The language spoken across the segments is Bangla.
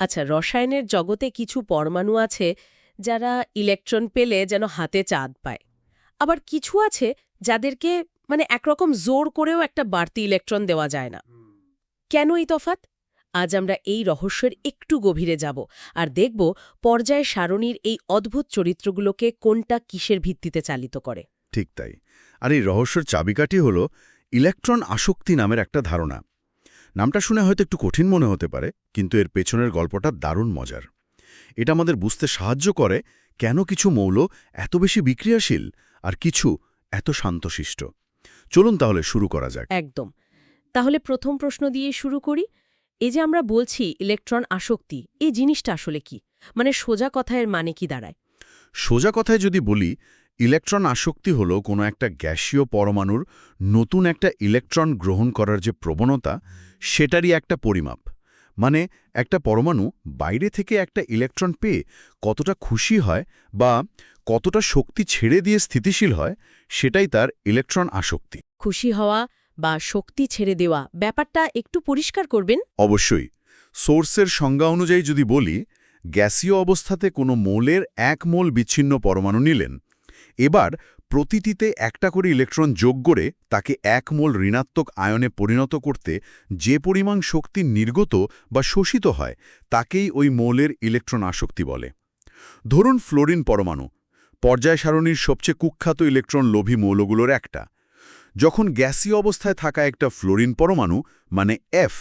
আচ্ছা, রসায়নের জগতে কিছু পরমাণু আছে যারা ইলেকট্রন পেলে যেন হাতে চাঁদ পায়। আবার কিছু আছে যাদেরকে একরকম জোর করেও একটা বাড়তি ইলেকট্রন দেওয়া যায় না। কেন এই তফাৎ? আজ আমরা এই রহস্যের একটু গভীরে যাব আর দেখব পর্যায় সারণীর এই অদ্ভুত চরিত্রগুলোকে কোনটা কিসের ভিত্তিতে চালিত করে। ঠিক তাই। আর এই রহস্যের চাবিকাঠি হল ইলেকট্রন আসক্তি নামের একটা ধারণা। নামটা শুনে হয়তো একটু কঠিন মনে হতে পারে, কিন্তু এর পেছনের গল্পটা দারুণ মজার। এটা আমাদের বুঝতে সাহায্য করে কেন কিছু মৌল এত বেশি বিক্রিয়াশীল আর কিছু এত শান্তশিষ্ট। চলুন তাহলে শুরু করা যাক। একদম। তাহলে প্রথম প্রশ্ন দিয়ে শুরু করি। এই যে আমরা বলছি ইলেকট্রন আসক্তি, এই জিনিসটা আসলে কি? সোজা কথায় মানে কি দাঁড়ায়? সোজা কথায় যদি বলি, ইলেকট্রন আসক্তি হল কোনো একটা গ্যাসীয় পরমাণুর নতুন একটা ইলেকট্রন গ্রহণ করার যে প্রবণতা, সেটারই একটা পরিমাপ। মানে একটা পরমাণু বাইরে থেকে একটা ইলেকট্রন পেয়ে কতটা খুশি হয় বা কতটা শক্তি ছেড়ে দিয়ে স্থিতিশীল হয়, সেটাই তার ইলেকট্রন আসক্তি। খুশি হওয়া বা শক্তি ছেড়ে দেওয়া ব্যাপারটা একটু পরিষ্কার করবেন? অবশ্যই। সোর্সের সংজ্ঞা অনুযায়ী যদি বলি, গ্যাসীয় অবস্থাতে কোনো মোলের 1 মোল বিচ্ছিন্ন পরমাণু নিলেন। এবার প্রতিটিতে একটা করে ইলেকট্রন যোগ করে তাকে 1 মোল ঋণাত্মক আয়নে পরিণত করতে যে পরিমাণ শক্তি নির্গত বা শোষিত হয়, তাকেই ওই মোলের ইলেকট্রন আসক্তি বলে। ধরুন ফ্লোরিন পরমাণু, পর্যায় সারণীর সবচেয়ে কুখ্যাত ইলেকট্রন লোভী মৌলগুলোর একটা। যখন গ্যাসীয় অবস্থায় থাকা একটা ফ্লোরিন পরমাণু মানে এফ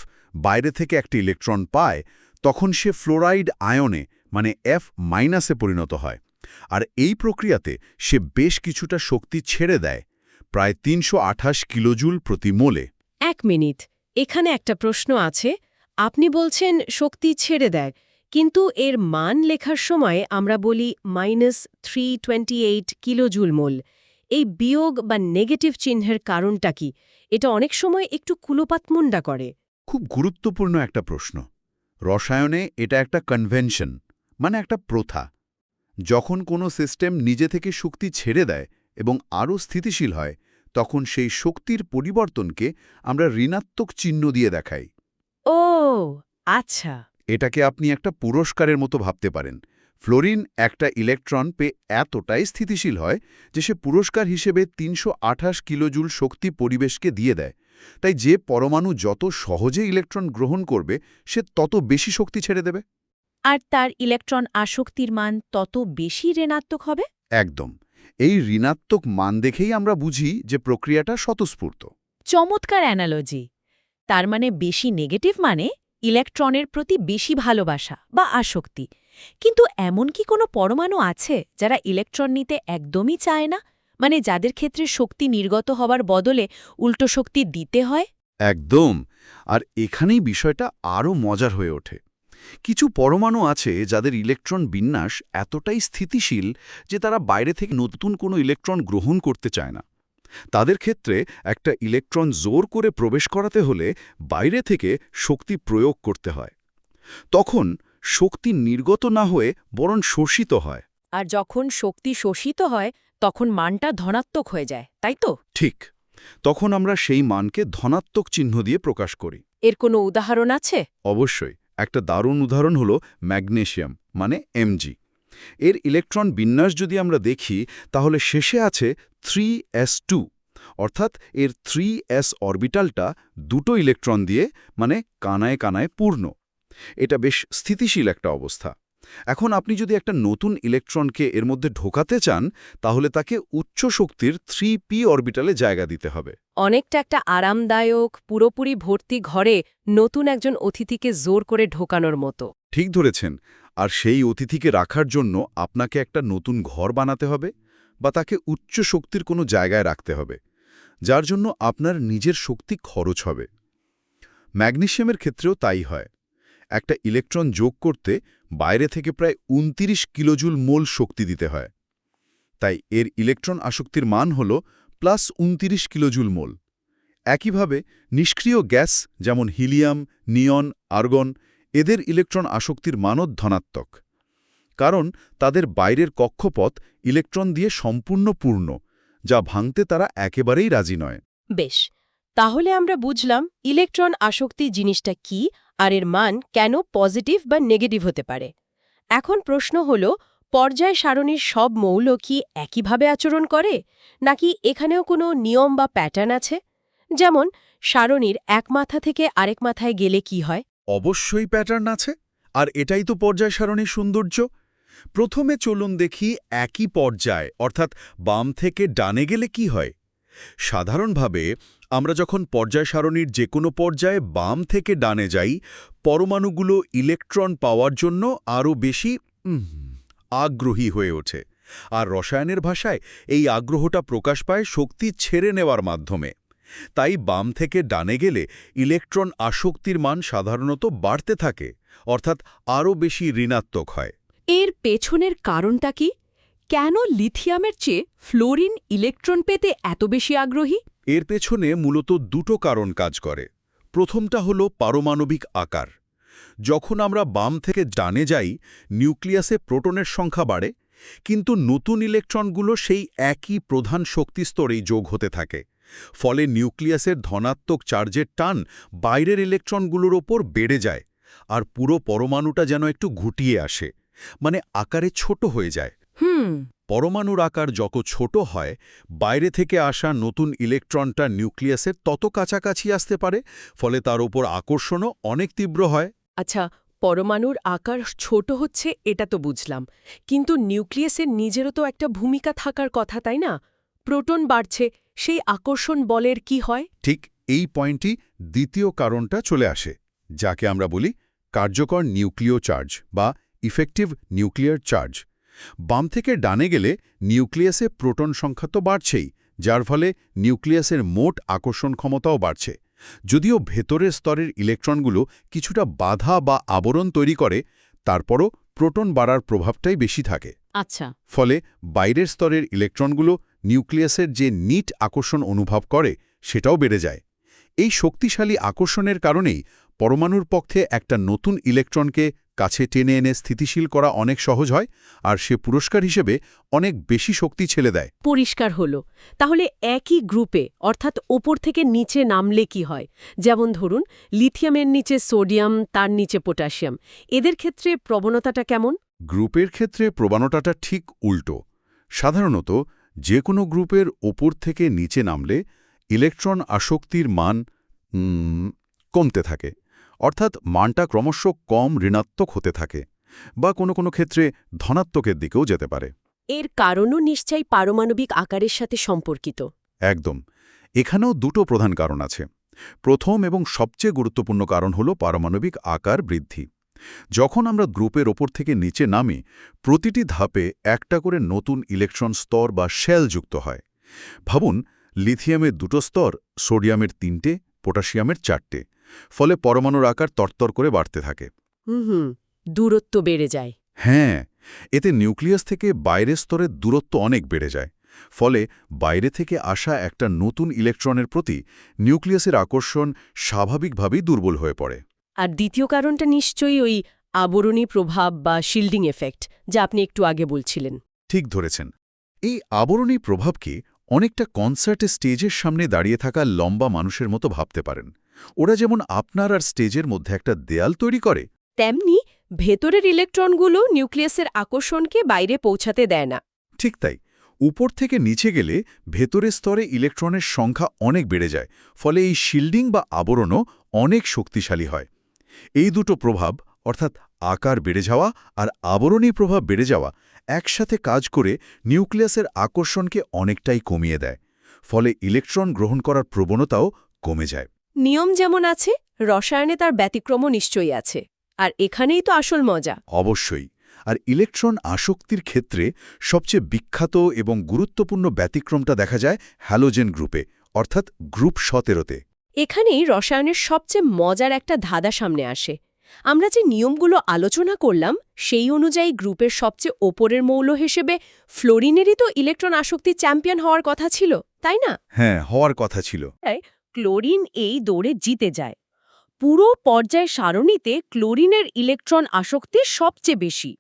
বাইরে থেকে একটা ইলেকট্রন পায়, তখন সে ফ্লোরাইড আয়নে মানে এফ মাইনাসে পরিণত হয়। আর এই প্রক্রিয়াতে সে বেশ কিছুটা শক্তি ছেড়ে দেয়, প্রায় ৩২৮ কিলোজুল প্রতি মোলে। 1 মিনিট, এখানে একটা প্রশ্ন আছে। আপনি বলছেন শক্তি ছেড়ে দেয়, কিন্তু এর মান লেখার সময় আমরা বলি -328 কিলোজুল মোল। এই বিয়োগ বা নেগেটিভ চিহ্নের কারণটা কি? এটা অনেক সময় একটু কুলোপাতমুন্ডা করে। খুব গুরুত্বপূর্ণ একটা প্রশ্ন। রসায়নে এটা একটা কনভেনশন, মানে একটা প্রথা। যখন কোনো সিস্টেম নিজে থেকে শক্তি ছেড়ে দেয় এবং আরও স্থিতিশীল হয়, তখন সেই শক্তির পরিবর্তনকে আমরা ঋণাত্মক চিহ্ন দিয়ে দেখাই। ও আচ্ছা। এটাকে আপনি একটা পুরস্কারের মতো ভাবতে পারেন। ফ্লোরিন একটা ইলেকট্রন পেয়ে এতটাই স্থিতিশীল হয় যে সে পুরস্কার হিসেবে ৩২৮ কিলোজুল শক্তি পরিবেশকে দিয়ে দেয়। তাই যে পরমাণু যত সহজে ইলেকট্রন গ্রহণ করবে, সে তত বেশি শক্তি ছেড়ে দেবে। আর তার ইলেকট্রন আসক্তির মান তত বেশি ঋণাত্মক হবে? একদম। এই ঋণাত্মক মান দেখেই আমরা বুঝি যে প্রক্রিয়াটা স্বতঃস্ফূর্ত। চমৎকার অ্যানালজি। তার মানে বেশি নেগেটিভ মানে ইলেকট্রনের প্রতি বেশি ভালোবাসা বা আসক্তি। কিন্তু এমন কি কোনো পরমাণু আছে যারা ইলেকট্রন নিতে একদমই চায় না? যাদের ক্ষেত্রে শক্তি নির্গত হবার বদলে উল্টো শক্তি দিতে হয়? একদম। আর এখানেই বিষয়টা আরও মজার হয়ে ওঠে। কিছু পরমাণু আছে যাদের ইলেকট্রন বিন্যাস এতটাই স্থিতিশীল যে তারা বাইরে থেকে নতুন কোনো ইলেকট্রন গ্রহণ করতে চায় না। তাদের ক্ষেত্রে একটা ইলেকট্রন জোর করে প্রবেশ করাতে হলে বাইরে থেকে শক্তি প্রয়োগ করতে হয়। তখন শক্তি নির্গত না হয়ে বরং শোষিত হয়। আর যখন শক্তি শোষিত হয় তখন মানটা ধনাত্মক হয়ে যায়, তাই তো? ঠিক। তখন আমরা সেই মানকে ধনাত্মক চিহ্ন দিয়ে প্রকাশ করি। এর কোনো উদাহরণ আছে? অবশ্যই। একটা দারুণ উদাহরণ হলো ম্যাগনেসিয়াম মানে Mg। এর ইলেকট্রন বিন্যাস যদি আমরা দেখি, তাহলে শেষে আছে 3s2, অর্থাৎ এর 3s অরবিটালটা দুটো ইলেকট্রন দিয়ে মানে কানায় কানায় পূর্ণ। এটা বেশ স্থিতিশীল একটা অবস্থা। এখন আপনি যদি একটা নতুন ইলেকট্রনকে এর মধ্যে ঢোকাতে চান, তাহলে তাকে উচ্চ শক্তির 3p অরবিটালে জায়গা দিতে হবে। অনেকটা একটা আরামদায়ক পুরোপুরি ভর্তি ঘরে নতুন একজন অতিথিকে জোর করে ঢোকানোর মতো। ঠিক ধরেছেন। আর সেই অতিথিকে রাখার জন্য আপনাকে একটা নতুন ঘর বানাতে হবে বা তাকে উচ্চ শক্তির কোনো জায়গায় রাখতে হবে, যার জন্য আপনার নিজের শক্তি খরচ হবে। ম্যাগনেসিয়ামের ক্ষেত্রেও তাই হয়। একটা ইলেকট্রন যোগ করতে বাইরে থেকে প্রায় ২৯ কিলোজুল মোল শক্তি দিতে হয়। তাই এর ইলেকট্রন আসক্তির মান হল +২৯ কিলোজুল মোল। একইভাবে নিষ্ক্রিয় গ্যাস যেমন হিলিয়াম, নিয়ন, আর্গন, এদের ইলেকট্রন আসক্তির মানও ধনাত্মক। কারণ তাদের বাইরের কক্ষপথ ইলেকট্রন দিয়ে সম্পূর্ণ পূর্ণ, যা ভাঙতে তারা একেবারেই রাজি নয়। বেশ, তাহলে আমরা বুঝলাম ইলেকট্রন আসক্তি জিনিসটা কি আর এর মান কেন পজিটিভ বা নেগেটিভ হতে পারে। এখন প্রশ্ন হল, পর্যায় সারণীর সব মৌল কি একইভাবে আচরণ করে, নাকি এখানেও কোনো নিয়ম বা প্যাটার্ন আছে? যেমন সারণীর এক মাথা থেকে আরেক মাথায় গেলে কি হয়? অবশ্যই প্যাটার্ন আছে, আর এটাই তো পর্যায় সারণীর সৌন্দর্য। প্রথমে চলুন দেখি একই পর্যায় অর্থাৎ বাম থেকে ডানে গেলে কি হয়। সাধারণভাবে আমরা যখন পর্যায় সারণীর যে কোনো পর্যায়ে বাম থেকে ডানে যাই, পরমাণুগুলো ইলেকট্রন পাওয়ার জন্য আরও বেশি আগ্রহী হয়ে ওঠে। আর রসায়নের ভাষায় এই আগ্রহটা প্রকাশ পায় শক্তি ছেড়ে নেওয়ার মাধ্যমে। তাই বাম থেকে ডানে গেলে ইলেকট্রন আসক্তির মান সাধারণত বাড়তে থাকে, অর্থাৎ আরও বেশি ঋণাত্মক হয়। এর পেছনের কারণটা কি? কেন লিথিয়ামের চেয়ে ফ্লোরিন ইলেকট্রন পেতে এত বেশি আগ্রহী? এর পেছনে মূলত দুটো কারণ কাজ করে। প্রথমটা হলো পারমাণবিক আকার। যখন আমরা বাম থেকে ডানে যাই, নিউক্লিয়াসে প্রোটনের সংখ্যা বাড়ে, কিন্তু নতুন ইলেকট্রনগুলো সেই একই প্রধান শক্তিস্তরেই যোগ হতে থাকে। ফলে নিউক্লিয়াসের ধনাত্মক চার্জের টান বাইরের ইলেকট্রনগুলোর ওপর বেড়ে যায়, আর পুরো পরমাণুটা যেন একটু ঘুটিয়ে আসে, মানে আকারে ছোট হয়ে যায়। পরমাণুর আকার যত ছোট হয়, বাইরে থেকে আসা নতুন ইলেকট্রনটা নিউক্লিয়াসের তত কাছাকাছি আসতে পারে, ফলে তার ওপর আকর্ষণও অনেক তীব্র হয়। আচ্ছা, পরমাণুর আকার ছোট হচ্ছে এটা তো বুঝলাম, কিন্তু নিউক্লিয়াসের নিজেরও তো একটা ভূমিকা থাকার কথা, তাই না? প্রোটন বাড়ছে, সেই আকর্ষণ বলের কি হয়? ঠিক এই পয়েন্টই দ্বিতীয় কারণটা চলে আসে, যাকে আমরা বলি কার্যকর নিউক্লিয় চার্জ বা ইফেক্টিভ নিউক্লিয়ার চার্জ। বাম থেকে ডানে গেলে নিউক্লিয়াসে প্রোটন সংখ্যা তো বাড়ছেই, যার ফলে নিউক্লিয়াসের মোট আকর্ষণ ক্ষমতাও বাড়ছে। যদিও ভেতরের স্তরের ইলেকট্রনগুলো কিছুটা বাধা বা আবরণ তৈরি করে, তারপরও প্রোটন বাড়ার প্রভাবটাই বেশি থাকে। আচ্ছা, ফলে বাইরের স্তরের ইলেকট্রনগুলো নিউক্লিয়াসের যে নিট আকর্ষণ অনুভব করে সেটাও বেড়ে যায়। এই শক্তিশালী আকর্ষণের কারণেই পরমাণুর পক্ষে একটা নতুন ইলেকট্রনকে কাছে টেনে এনে স্থিতিশীল করা অনেক সহজ হয়, আর সে পুরস্কার হিসেবে অনেক বেশি শক্তি ছেড়ে দেয়। পরিষ্কার হলো। তাহলে একই গ্রুপে, অর্থাৎ ওপর থেকে নিচে নামলে কি হয়? যেমন ধরুন, লিথিয়ামের নিচে সোডিয়াম, তার নিচে পটাশিয়াম, এদের ক্ষেত্রে প্রবণতাটা কেমন? গ্রুপের ক্ষেত্রে প্রবণতাটা ঠিক উল্টো। সাধারণত যে কোনো গ্রুপের ওপর থেকে নিচে নামলে ইলেকট্রন আসক্তির মান কমতে থাকে, অর্থাৎ মানটা ক্রমশ কম ঋণাত্মক হতে থাকে, বা কোনো কোনো ক্ষেত্রে ধনাত্মকের দিকেও যেতে পারে। এর কারণও নিশ্চয়ই পারমাণবিক আকারের সাথে সম্পর্কিত। একদম। এখানেও দুটো প্রধান কারণ আছে। প্রথম এবং সবচেয়ে গুরুত্বপূর্ণ কারণ হল পারমাণবিক আকার বৃদ্ধি। যখন আমরা গ্রুপের ওপর থেকে নিচে নামি, প্রতিটি ধাপে একটা করে নতুন ইলেকট্রন স্তর বা শেল যুক্ত হয়। ভাবুন, লিথিয়ামের 2টো স্তর, সোডিয়ামের 3টে, পটাশিয়ামের 4টে। ফলে পরমাণুর আকার তরতর করে বাড়তে থাকে। দূরত্ব বেড়ে যায়। হ্যাঁ, এতে নিউক্লিয়াস থেকে বাইরের স্তরের দূরত্ব অনেক বেড়ে যায়। ফলে বাইরে থেকে আসা একটা নতুন ইলেকট্রনের প্রতি নিউক্লিয়াসের আকর্ষণ স্বাভাবিকভাবেই দুর্বল হয়ে পড়ে। আর দ্বিতীয় কারণটা নিশ্চয়ই ওই আবরণী প্রভাব বা শিল্ডিং এফেক্ট, যা আপনি একটু আগে বলছিলেন। ঠিক ধরেছেন। এই আবরণী প্রভাবকে অনেকটা কনসার্টের স্টেজের সামনে দাঁড়িয়ে থাকা লম্বা মানুষের মতো ভাবতে পারেন। ওরা যেমন আপনার আর স্টেজের মধ্যে একটা দেয়াল তৈরি করে, তেমনি ভেতরের ইলেকট্রনগুলো নিউক্লিয়াসের আকর্ষণকে বাইরে পৌঁছাতে দেয় না। ঠিক তাই। উপর থেকে নিচে গেলে ভেতরের স্তরে ইলেকট্রনের সংখ্যা অনেক বেড়ে যায়, ফলে এই শিল্ডিং বা আবরণও অনেক শক্তিশালী হয়। এই দুটো প্রভাব, অর্থাৎ আকার বেড়ে যাওয়া আর আবরণী প্রভাব বেড়ে যাওয়া, একসাথে কাজ করে নিউক্লিয়াসের আকর্ষণকে অনেকটাই কমিয়ে দেয়। ফলে ইলেকট্রন গ্রহণ করার প্রবণতাও কমে যায়। নিয়ম যেমন আছে, রসায়নে তার ব্যতিক্রমও নিশ্চয়ই আছে। আর এখানেই তো আসল মজা। অবশ্যই। আর ইলেকট্রন আসক্তির ক্ষেত্রে সবচেয়ে বিখ্যাত এবং গুরুত্বপূর্ণ ব্যতিক্রমটা দেখা যায় হ্যালোজেন গ্রুপে, অর্থাৎ গ্রুপ 17তে। এখানেই রসায়নের সবচেয়ে মজার একটা ধাঁধা সামনে আসে। আমরা যে নিয়মগুলো আলোচনা করলাম, সেই অনুযায়ী গ্রুপের সবচেয়ে ওপরের মৌল হিসেবে ফ্লোরিনেরই তো ইলেকট্রন আসক্তি চ্যাম্পিয়ন হওয়ার কথা ছিল, তাই না? হ্যাঁ, হওয়ার কথা ছিল। ক্লোরিন এই দৌড়ে জিতে যায়। পুরো পর্যায় সারণীতে ক্লোরিনের ইলেকট্রন আসক্তি সবচেয়ে বেশি।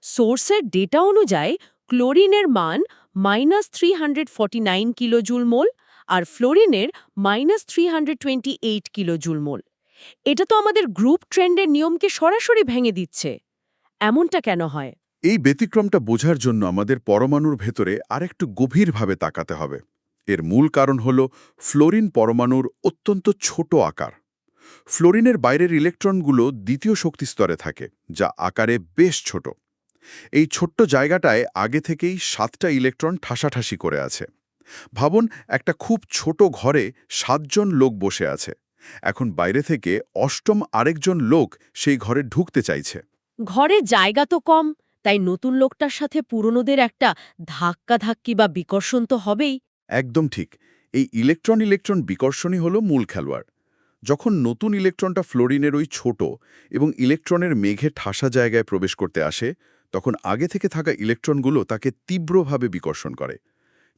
সোর্সের ডেটা অনুযায়ী ক্লোরিনের মান -349 কিলোজুল মোল আর ফ্লোরিনের -328 কিলোজুল মোল। এটা তো আমাদের গ্রুপ ট্রেন্ডের নিয়মকে সরাসরি ভেঙে দিচ্ছে। এমনটা কেন হয়? এই ব্যতিক্রমটা বোঝার জন্য আমাদের পরমাণুর ভেতরে আরেকটু গভীরভাবে তাকাতে হবে। এর মূল কারণ হল ফ্লোরিন পরমাণুর অত্যন্ত ছোট আকার। ফ্লোরিনের বাইরের ইলেকট্রনগুলো দ্বিতীয় শক্তিস্তরে থাকে, যা আকারে বেশ ছোট। এই ছোট্ট জায়গাটায় আগে থেকেই 7টা ইলেকট্রন ঠাসাঠাসি করে আছে। ভাবুন, একটা খুব ছোট ঘরে 7জন লোক বসে আছে। এখন বাইরে থেকে অষ্টম আরেকজন লোক সেই ঘরে ঢুকতে চাইছে। ঘরে জায়গা তো কম, তাই নতুন লোকটার সাথে পুরনোদের একটা ধাক্কাধাক্কি বা বিকর্ষণ তো হবেই। একদম ঠিক। এই ইলেকট্রন ইলেকট্রন বিকর্ষণই হলো মূল খেলোয়াড়। যখন নতুন ইলেকট্রনটা ফ্লোরিনের ওই ছোট এবং ইলেকট্রনের মেঘে ঠাসা জায়গায় প্রবেশ করতে আসে, তখন আগে থেকে থাকা ইলেকট্রনগুলো তাকে তীব্রভাবে বিকর্ষণ করে।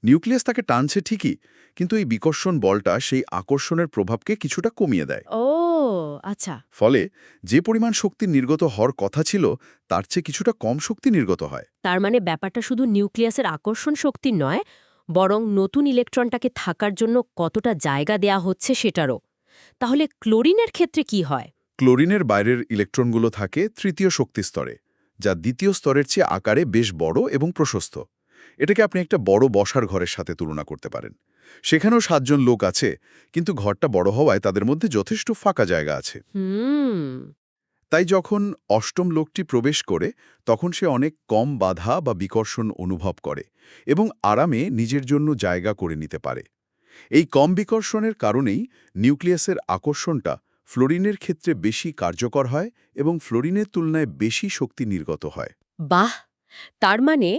নিউক্লিয়াস তাকে টানছে ঠিকই, কিন্তু এই বিকর্ষণ বলটা সেই আকর্ষণের প্রভাবকে কিছুটা কমিয়ে দেয়। ও আচ্ছা। ফলে যে পরিমাণ শক্তি নির্গত হওয়ার কথা ছিল, তার চেয়ে কিছুটা কম শক্তি নির্গত হয়। তার মানে ব্যাপারটা শুধু নিউক্লিয়াসের আকর্ষণ শক্তি নয়, বরং নতুন ইলেকট্রনটাকে থাকার জন্য কতটা জায়গা দেয়া হচ্ছে সেটারও। তাহলে ক্লোরিনের ক্ষেত্রে কি হয়? ক্লোরিনের বাইরের ইলেকট্রনগুলো থাকে তৃতীয় শক্তি স্তরে, যা দ্বিতীয় স্তরের চেয়ে আকারে বেশ বড় এবং প্রশস্ত। এটাকে আপনি একটা বড় বসার ঘরের সাথে তুলনা করতে পারেন। সেখানেও 7জন লোক আছে, কিন্তু ঘরটা বড় হওয়ায় তাদের মধ্যে যথেষ্ট ফাঁকা জায়গা আছে। হুম। তাই যখন অষ্টম লোকটি প্রবেশ করে, তখন সে অনেক কম বাধা বা বিকর্ষণ অনুভব করে এবং আরামে নিজের জন্য জায়গা করে নিতে পারে। এই কম বিকর্ষণের কারণেই নিউক্লিয়াসের আকর্ষণটা ফ্লোরিনের ক্ষেত্রে বেশি কার্যকর হয় এবং ফ্লোরিনের তুলনায় বেশি শক্তি নির্গত হয়। বাহ! তার মানে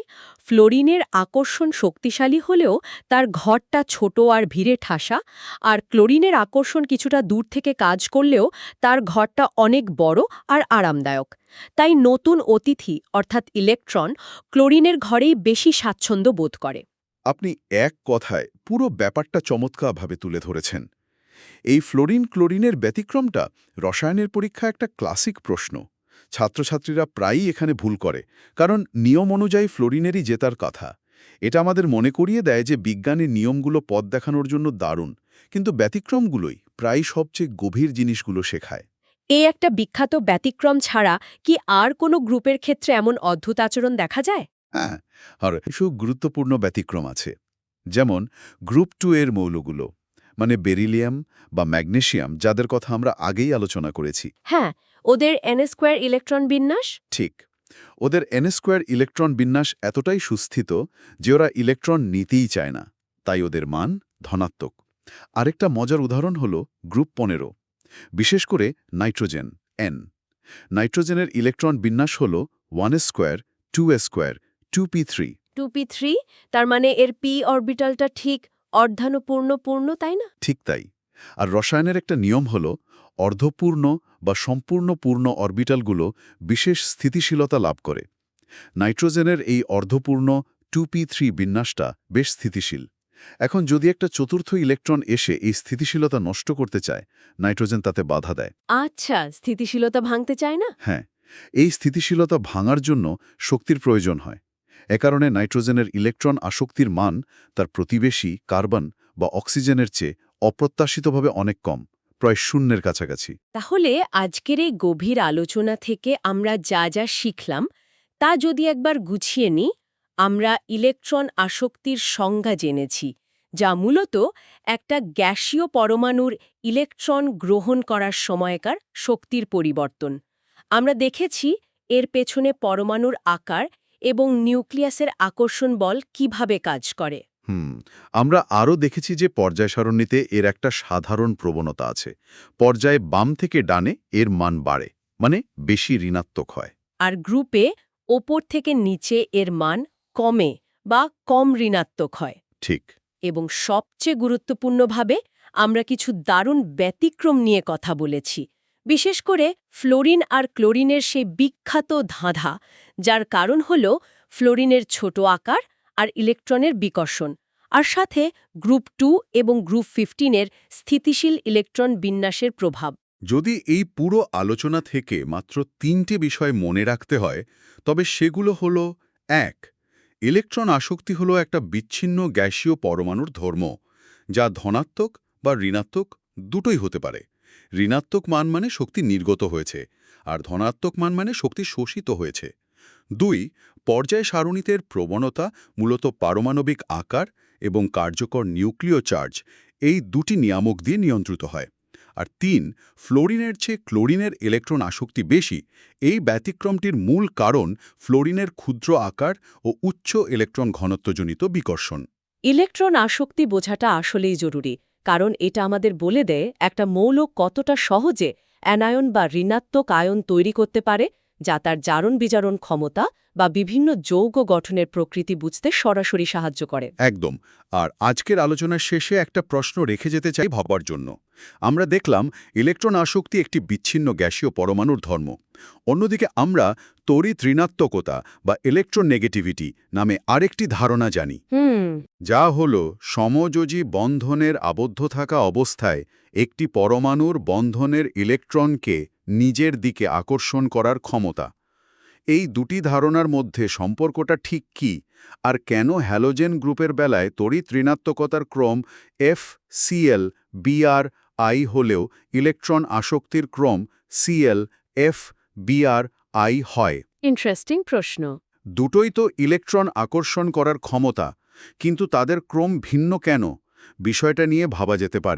ফ্লোরিনের আকর্ষণ শক্তিশালী হলেও তার ঘরটা ছোট আর ভিড়ে ঠাসা, আর ক্লোরিনের আকর্ষণ কিছুটা দূর থেকে কাজ করলেও তার ঘরটা অনেক বড় আর আরামদায়ক। তাই নতুন অতিথি অর্থাৎ ইলেকট্রন ক্লোরিনের ঘরেই বেশি স্বাচ্ছন্দ্য বোধ করে। আপনি এক কথায় পুরো ব্যাপারটা চমৎকারভাবে তুলে ধরেছেন। এই ফ্লোরিন ক্লোরিনের ব্যতিক্রমটা রসায়নের পরীক্ষা একটা ক্লাসিক প্রশ্ন। ছাত্রছাত্রীরা প্রায়ই এখানে ভুল করে, কারণ নিয়ম অনুযায়ী ফ্লোরিনেরই জেতার কথা। এটা আমাদের মনে করিয়ে দেয় যে বিজ্ঞানের নিয়মগুলো পথ দেখানোর জন্য দারুণ, কিন্তু ব্যতিক্রমগুলোই প্রায় সবচেয়ে গভীর জিনিসগুলো শেখায়। এই একটা বিখ্যাত ব্যতিক্রম ছাড়া কি আর কোনো গ্রুপের ক্ষেত্রে এমন অদ্ভুত আচরণ দেখা যায়? হ্যাঁ, আর কিছু গুরুত্বপূর্ণ ব্যতিক্রম আছে। যেমন গ্রুপ 2 এর মৌলগুলো, মানে বেরিলিয়াম বা ম্যাগনেসিয়াম, যাদের কথা আমরা আগেই আলোচনা করেছি। হ্যাঁ, ওদের n² ইলেকট্রন বিন্যাস। ঠিক, ওদের n² ইলেকট্রন বিন্যাস এতটাই সুস্থিত যে ওরা ইলেকট্রন নিতেই চায় না, তাই ওদের মান ধনাত্মক। আরেকটা মজার উদাহরণ হল গ্রুপ 15, বিশেষ করে নাইট্রোজেন N। নাইট্রোজেনের ইলেকট্রন বিন্যাস হল 1s², 2s², 2p3। 2p3, তার মানে এর p অরবিটালটা ঠিক অর্ধানুপূর্ণ পূর্ণ, তাই না? ঠিক তাই। আর রসায়নের একটা নিয়ম হল অর্ধপূর্ণ বা সম্পূর্ণ পূর্ণ অরবিটালগুলো বিশেষ স্থিতিশীলতা লাভ করে। নাইট্রোজেনের এই অর্ধপূর্ণ 2p3 বিন্যাসটা বেশ স্থিতিশীল। এখন যদি একটা চতুর্থ ইলেকট্রন এসে এই স্থিতিশীলতা নষ্ট করতে চায়, নাইট্রোজেন তাতে বাধা দেয়। আচ্ছা, স্থিতিশীলতা ভাঙতে চায় না? হ্যাঁ, এই স্থিতিশীলতা ভাঙার জন্য শক্তির প্রয়োজন হয়। এ কারণে নাইট্রোজেনের ইলেকট্রন আসক্তির মান তার প্রতিবেশী কার্বন বা অক্সিজেনের চেয়ে অপ্রত্যাশিতভাবে অনেক কম, প্রায় শূন্যের কাছাকাছি। তাহলে আজকের এই গভীর আলোচনা থেকে আমরা যা যা শিখলাম তা যদি একবার গুছিয়ে নিই, আমরা ইলেকট্রন আসক্তির সংজ্ঞা জেনেছি, যা মূলত একটা গ্যাসীয় পরমাণুর ইলেকট্রন গ্রহণ করার সময়কার শক্তির পরিবর্তন। আমরা দেখেছি এর পেছনে পরমাণুর আকার এবং নিউক্লিয়াসের আকর্ষণ বল কিভাবে কাজ করে। আমরা আরও দেখেছি যে পর্যায় সারণীতে এর একটা সাধারণ প্রবণতা আছে। পর্যায়ে বাম থেকে ডানে এর মান বাড়ে, মানে বেশি ঋণাত্মক হয়। আর গ্রুপে ওপর থেকে নিচে এর মান কমে বা কম ঋণাত্মক হয়। ঠিক। এবং সবচেয়ে গুরুত্বপূর্ণভাবে আমরা কিছু দারুণ ব্যতিক্রম নিয়ে কথা বলেছি, বিশেষ করে ফ্লোরিন আর ক্লোরিনের সেই বিখ্যাত ধাঁধা, যার কারণ হল ফ্লোরিনের ছোট আকার আর ইলেকট্রনের বিকর্ষণ, আর সাথে গ্রুপ 2 এবং গ্রুপ 15-এর স্থিতিশীল ইলেকট্রন বিন্যাসের প্রভাব। যদি এই পুরো আলোচনা থেকে মাত্র 3টে বিষয় মনে রাখতে হয়, তবে সেগুলো হল: 1. ইলেকট্রন আসক্তি হল একটা বিচ্ছিন্ন গ্যাসীয় পরমাণুর ধর্ম, যা ধনাত্মক বা ঋণাত্মক দুটোই হতে পারে, ঋণাত্মক মান মানে শক্তি নির্গত হয়েছে, আর ধনাত্মক মান মানে শক্তি শোষিত হয়েছে। 2. পর্যায় সারণীতের প্রবণতা মূলত পারমাণবিক আকার এবং কার্যকর নিউক্লিয় চার্জ, এই দুটি নিয়ামক দিয়ে নিয়ন্ত্রিত হয়। আর 3. ফ্লোরিনের চেয়ে ক্লোরিনের ইলেকট্রন আসক্তি বেশি। এই ব্যতিক্রমটির মূল কারণ ফ্লোরিনের ক্ষুদ্র আকার ও উচ্চ ইলেকট্রন ঘনত্বজনিত বিকর্ষণ। ইলেকট্রন আসক্তি বোঝাটা আসলেই জরুরি, কারণ এটা আমাদের বলে দেয় একটা মৌল কতটা সহজে অ্যানায়ন বা ঋণাত্মক আয়ন তৈরি করতে পারে, যা তার জারণ বিজারণ ক্ষমতা বা বিভিন্ন যৌগ গঠনের প্রকৃতি বুঝতে সরাসরি সাহায্য করে। একদম। আর আজকের আলোচনার শেষে একটা প্রশ্ন রেখে যেতে চাই ভাবার জন্য। আমরা দেখলাম ইলেকট্রন আসক্তি একটি বিচ্ছিন্ন গ্যাসীয় পরমাণুর ধর্ম। অন্যদিকে আমরা তড়িৎ ঋণাত্মকতা বা ইলেকট্রোনেগেটিভিটি নামে আরেকটি ধারণা জানি, যা হল সমযোজী বন্ধনের আবদ্ধ থাকা অবস্থায় একটি পরমাণুর বন্ধনের ইলেকট্রনকে নিজের দিকে আকর্ষণ করার ক্ষমতা। এই দুটি ধারণার মধ্যে সম্পর্কটা ঠিক কি, আর কেন হ্যালোজেন গ্রুপের বেলায় তড়িৎ ঋণাত্মকতার ক্রম FCl Br I হলেও ইলেকট্রন আসক্তির ক্রম Cl F Br I হয়? ইন্টারেস্টিং প্রশ্ন। দুটোই তো ইলেকট্রন আকর্ষণ করার ক্ষমতা, কিন্তু তাদের ক্রম ভিন্ন কেন? বিষয়টা নিয়ে ভাবা যেতে পারে।